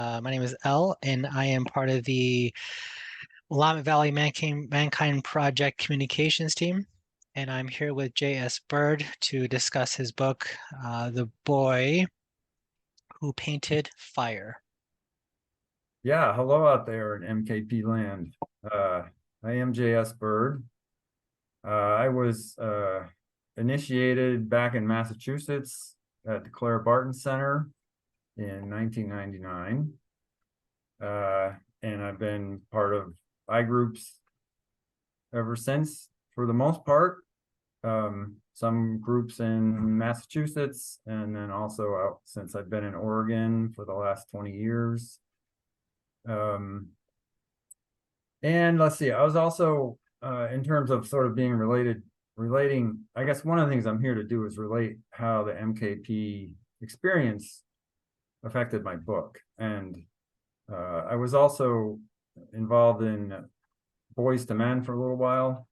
My name is Elle, and I am part of the Willamette Valley Mankind Project communications team. And I'm here with J.S. Bird to discuss his book, The Boy Who Painted Fire. Yeah, hello out there in MKP land. I am J.S. Bird. I was initiated back in Massachusetts at the Clara Barton Center in 1999. And I've been part of iGroups ever since, for the most part. Some groups in Massachusetts, and then also out since I've been in Oregon for the last 20 years. And let's see, I was also, in terms of sort of being relating, I guess one of the things I'm here to do is relate how the MKP experience affected my book. And I was also involved in Boys to Men for a little while,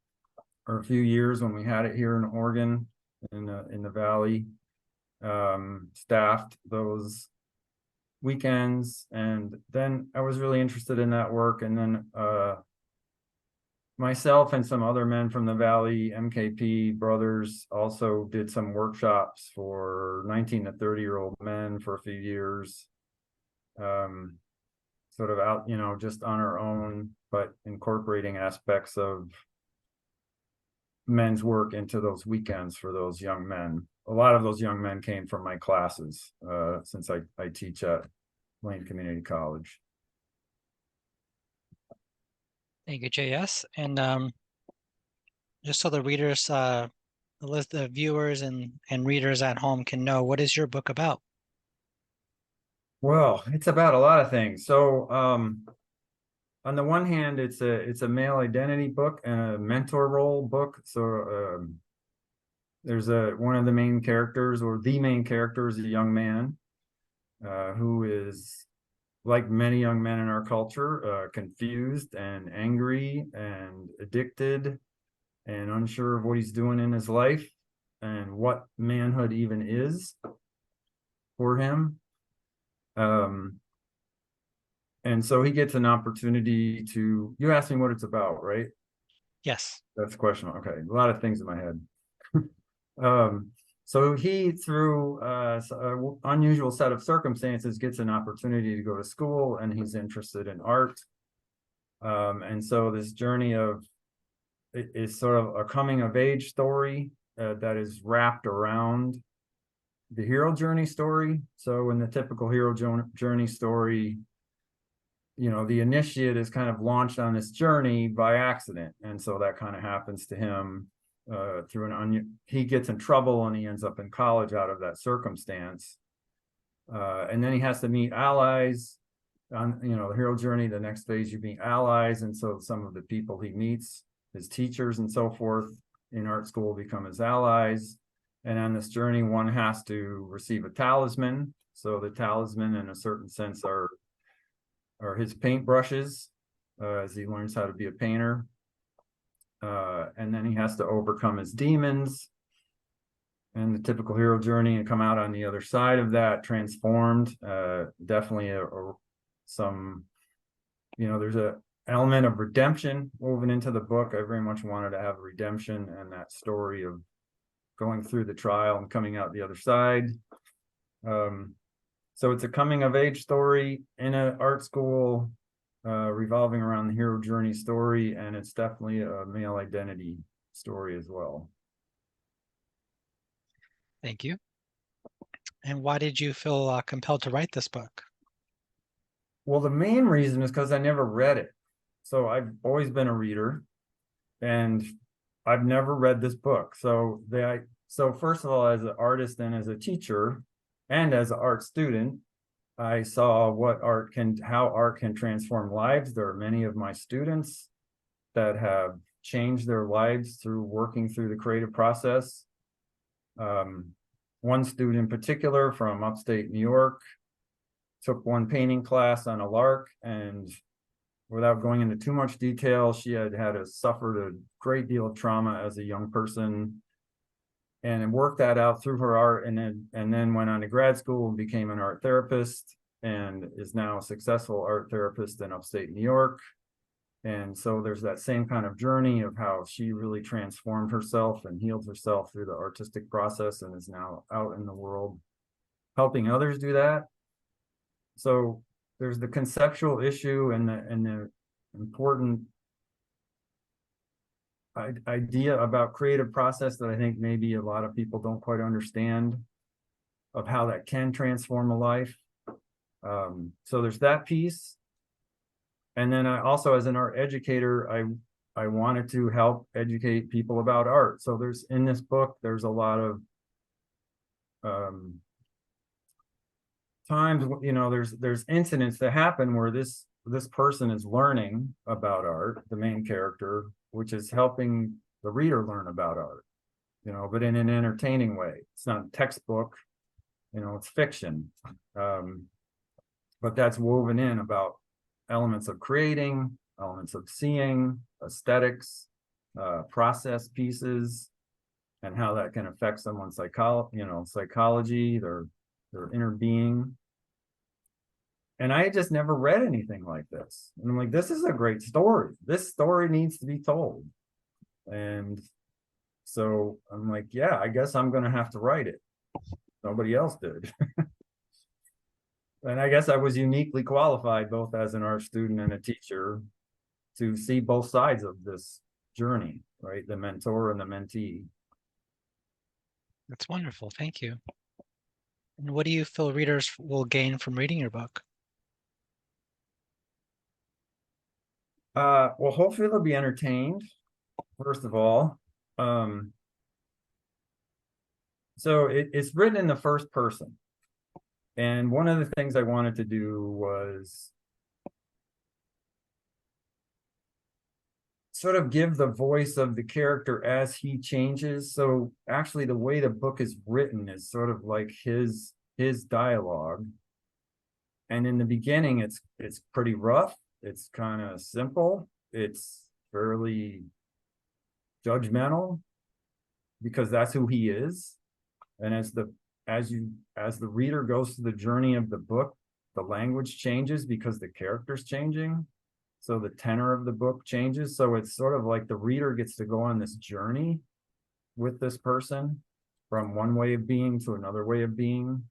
or a few years when we had it here in Oregon, in the Valley. Staffed those weekends, and then I was really interested in that work, and then myself and some other men from the Valley MKP brothers also did some workshops for 19 to 30-year-old men for a few years, sort of out, just on our own, but incorporating aspects of men's work into those weekends for those young men. A lot of those young men came from my classes, since I teach at Lane Community College. Thank you, J.S. And just so the readers, the viewers and readers at home can know, what is your book about? Well, it's about a lot of things. So, on the one hand, it's a male identity book and a mentor role book. So, there's one of the main characters, or the main character, is a young man who is, like many young men in our culture, confused and angry and addicted and unsure of what he's doing in his life and what manhood even is for him. And so he gets an opportunity to, you asked me what it's about, right? Yes. That's the question. Okay, a lot of things in my head. So he, through an unusual set of circumstances, gets an opportunity to go to school, and he's interested in art. And so this journey is sort of a coming of age story that is wrapped around the hero journey story. So in the typical hero journey story, the initiate is kind of launched on this journey by accident. And so that kind of happens to him through he gets in trouble and he ends up in college out of that circumstance. And then he has to meet allies on, the hero journey. The next phase, you meet allies. And so some of the people he meets, his teachers and so forth in art school, become his allies. And on this journey, one has to receive a talisman. So the talisman, in a certain sense, are his paintbrushes, as he learns how to be a painter. And then he has to overcome his demons and the typical hero journey and come out on the other side of that transformed. Definitely there's a element of redemption woven into the book. I very much wanted to have redemption and that story of going through the trial and coming out the other side. So it's a coming of age story in an art school, revolving around the hero journey story, and it's definitely a male identity story as well. Thank you. And why did you feel compelled to write this book? Well, the main reason is because I never read it. So I've always been a reader, and I've never read this book. So first of all, as an artist and as a teacher and as an art student, I saw how art can transform lives. There are many of my students that have changed their lives through working through the creative process. One student in particular from upstate New York took one painting class on a lark, and without going into too much detail, she had suffered a great deal of trauma as a young person, and worked that out through her art, and then went on to grad school and became an art therapist. and is now a successful art therapist in upstate New York. And so there's that same kind of journey of how she really transformed herself and healed herself through the artistic process and is now out in the world helping others do that. So there's the conceptual issue and the important idea about creative process that I think maybe a lot of people don't quite understand of how that can transform a life. So there's that piece. And then I also, as an art educator, I wanted to help educate people about art. So there's, in this book, there's a lot of times, you know, there's incidents that happen where this person is learning about art, the main character, which is helping the reader learn about art, you know, but in an entertaining way. It's not a textbook, you know, it's fiction. But that's woven in about elements of creating, elements of seeing, aesthetics, process pieces, and how that can affect someone's psychology, their inner being. And I just never read anything like this. And I'm like, this is a great story. This story needs to be told. And so I'm like, yeah, I guess I'm going to have to write it. Nobody else did. And I guess I was uniquely qualified, both as an art student and a teacher, to see both sides of this journey, right? The mentor and the mentee. That's wonderful. Thank you. And what do you feel readers will gain from reading your book? Well, hopefully they'll be entertained, first of all. So it's written in the first person. And one of the things I wanted to do was sort of give the voice of the character as he changes. So actually the way the book is written is sort of like his dialogue. And in the beginning, it's pretty rough. It's kind of simple. It's fairly judgmental because that's who he is. And as the reader goes through the journey of the book, the language changes because the character's changing. So the tenor of the book changes. So it's sort of like the reader gets to go on this journey with this person from one way of being to another way of being.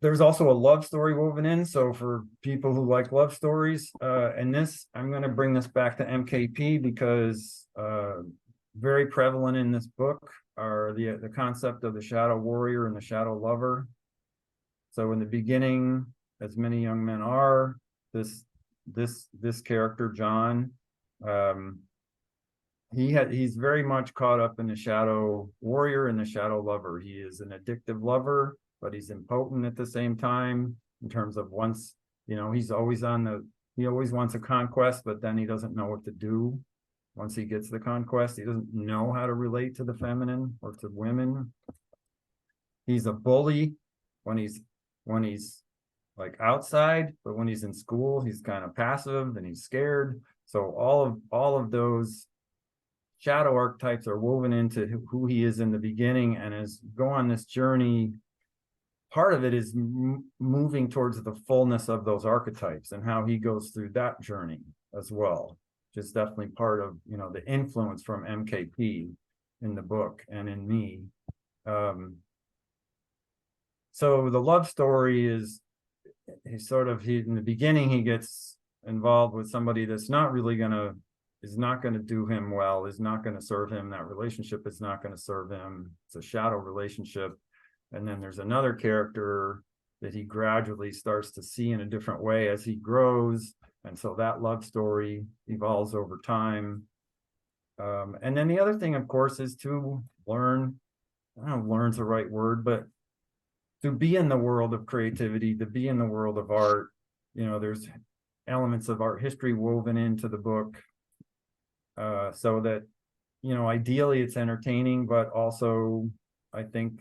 There's also a love story woven in. So for people who like love stories, and this, I'm going to bring this back to MKP because very prevalent in this book are the concept of the shadow warrior and the shadow lover. So in the beginning, as many young men are, this character, John, he's very much caught up in the shadow warrior and the shadow lover. He is an addictive lover, but he's impotent at the same time in terms of once, you know, he always wants a conquest, but then he doesn't know what to do. Once he gets the conquest, he doesn't know how to relate to the feminine or to women. He's a bully when he's like outside, but when he's in school, he's kind of passive and he's scared. So all of those shadow archetypes are woven into who he is in the beginning, and as go on this journey, part of it is moving towards the fullness of those archetypes and how he goes through that journey as well. Just definitely part of, you know, the influence from MKP in the book and in me. So the love story is in the beginning, he gets involved with somebody that's not gonna do him well, is not gonna serve him. That relationship is not gonna serve him. It's a shadow relationship. And then there's another character that he gradually starts to see in a different way as he grows. And so that love story evolves over time. And then the other thing, of course, is to learn, I don't know if learn's the right word, but to be in the world of creativity, to be in the world of art. You know, there's elements of art history woven into the book, so that, you know, ideally it's entertaining, but also I think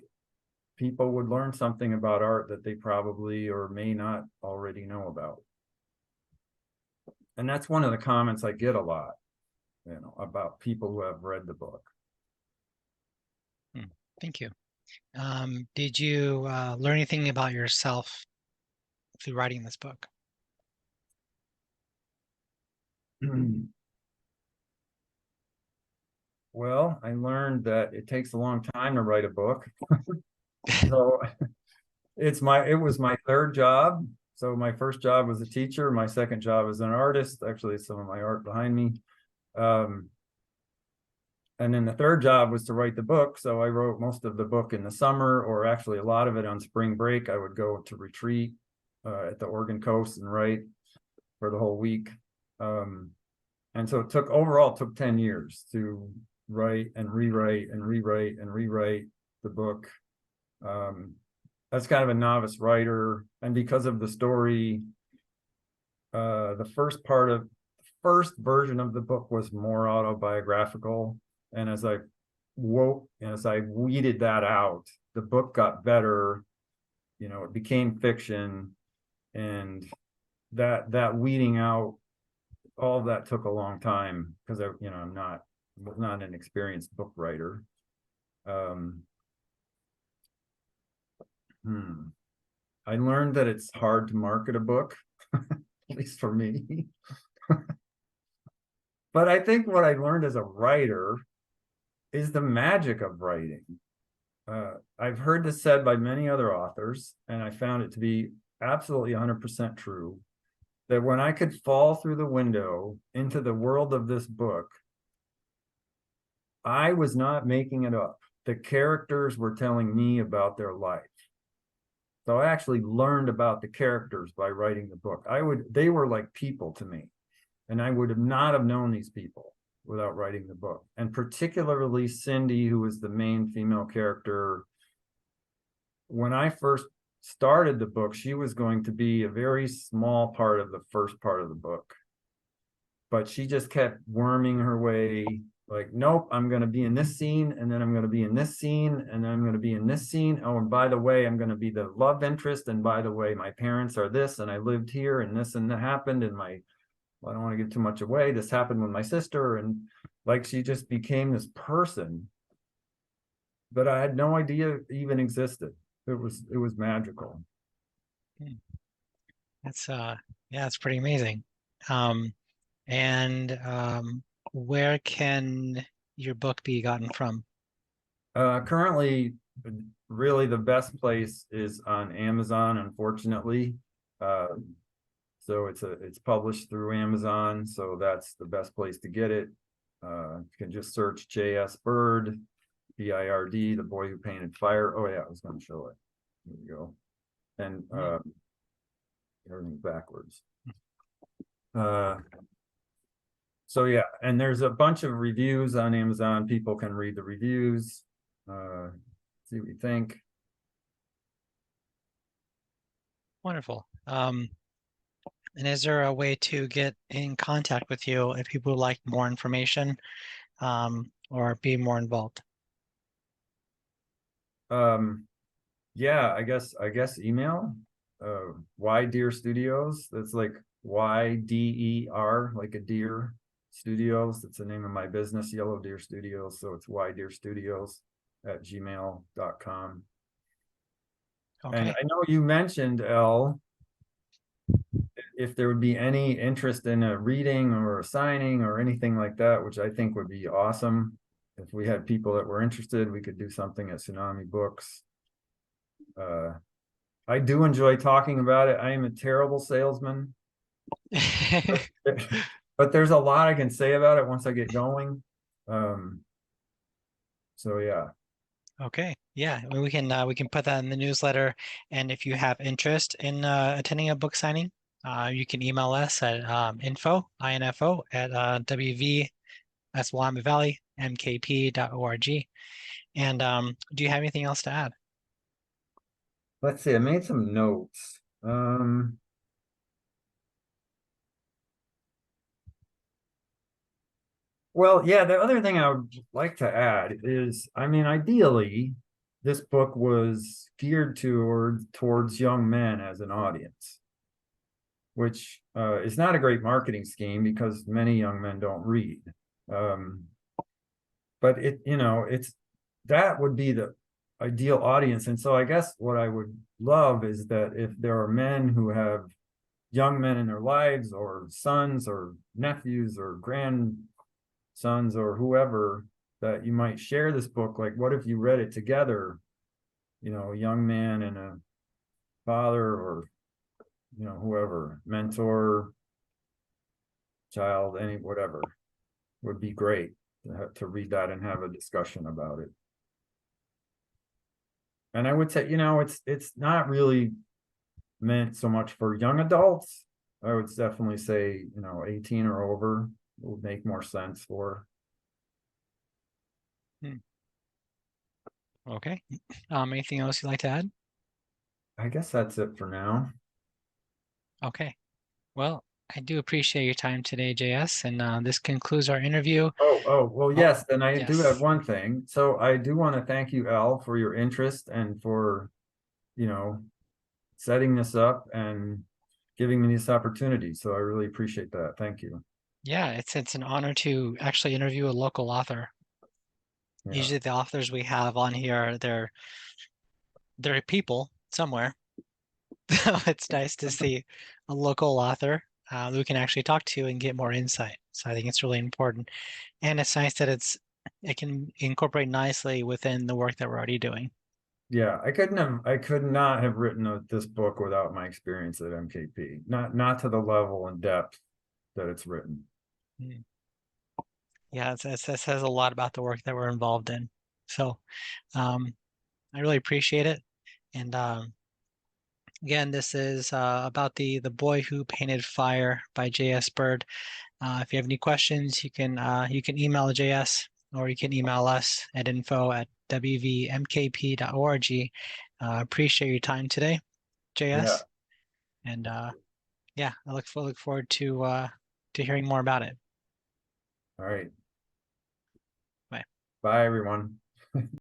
people would learn something about art that they probably or may not already know about. And that's one of the comments I get a lot, you know, about people who have read the book. Thank you. Did you learn anything about yourself through writing this book? Well, I learned that it takes a long time to write a book. So it was my third job. So my first job was a teacher. My second job was an artist. Actually, some of my art behind me. And then the third job was to write the book. So I wrote most of the book in the summer, or actually a lot of it on spring break. I would go to retreat at the Oregon coast and write for the whole week. And so it took 10 years to write and rewrite and rewrite and rewrite the book. That's kind of a novice writer. And because of the story, the first version of the book was more autobiographical. And as I weeded that out, the book got better. It became fiction, and that weeding out, all of that took a long time because I'm not an experienced book writer. I learned that it's hard to market a book, at least for me. But I think what I learned as a writer is the magic of writing. I've heard this said by many other authors, and I found it to be absolutely 100% true, that when I could fall through the window into the world of this book, I was not making it up. The characters were telling me about their life. So I actually learned about the characters by writing the book. They were like people to me, and I would not have known these people without writing the book. And particularly Cindy, who was the main female character. When I first started the book, she was going to be a very small part of the first part of the book. But she just kept worming her way, like, nope, I'm going to be in this scene, and then I'm going to be in this scene, and then I'm going to be in this scene. Oh, and by the way, I'm going to be the love interest. And by the way, my parents are this, and I lived here, and this and that happened, and I don't want to give too much away. This happened with my sister. And like, she just became this person that I had no idea even existed. It was magical. That's it's pretty amazing. And where can your book be gotten from? Currently, really the best place is on Amazon, unfortunately. So it's published through Amazon, so that's the best place to get it. You can just search J.S. Bird, B-I-R-D, The Boy Who Painted Fire. Oh yeah, I was going to show it. There you go. And everything's backwards. So yeah, and there's a bunch of reviews on Amazon. People can read the reviews, see what you think. Wonderful. And is there a way to get in contact with you if people would like more information or be more involved? Yeah, I guess email. Y Deer Studios. That's like YDER, like a deer studios. That's the name of my business, Yellow Deer Studios. So it's ydeerstudios@gmail.com. Okay. And I know you mentioned, Elle, if there would be any interest in a reading or a signing or anything like that, which I think would be awesome. If we had people that were interested, we could do something at Tsunami Books. I do enjoy talking about it. I am a terrible salesman, but there's a lot I can say about it once I get going. So yeah. Okay. Yeah, I mean, we can put that in the newsletter. And if you have interest in attending a book signing, you can email us at info at WV, that's Willamette Valley, mkp.org. And do you have anything else to add? Let's see, I made some notes. Well, yeah, the other thing I would like to add is, I mean, ideally, this book was geared towards young men as an audience, which is not a great marketing scheme because many young men don't read. But that would be ideal audience. And so I guess what I would love is that if there are men who have young men in their lives, or sons or nephews or grandsons or whoever, that you might share this book. Like, what if you read it together? You know, a young man and a father, or, you know, whoever, mentor, child, any, whatever, would be great to read that and have a discussion about it. And I would say, you know, it's not really meant so much for young adults. I would definitely say, you know, 18 or over would make more sense for. Okay. Anything else you'd like to add? I guess that's it for now. Okay. Well, I do appreciate your time today, JS, and this concludes our interview. Well, Oh, yes, and I do have yes. one thing. So I do want to thank you, Al, for your interest and for, you know, setting this up and giving me this opportunity. So I really appreciate that. Thank you. Yeah, it's an honor to actually interview a local author. Yeah. Usually the authors we have on here, they're people somewhere. So it's nice to see a local author who we can actually talk to and get more insight. So I think it's really important. And it's nice that it can incorporate nicely within the work that we're already doing. Yeah, I could not have written this book without my experience at MKP. Not to the level and depth that it's written. Mm. Yeah, it says a lot about the work that we're involved in. So um, I really appreciate it. And again, this is about the boy who painted fire by J.S. Bird. If you have any questions, you can email JS, or you can email us at info@wvmkp.org. Appreciate your time today, Yeah. JS, and yeah, I look forward to hearing more about it. All right. Bye. Bye, everyone.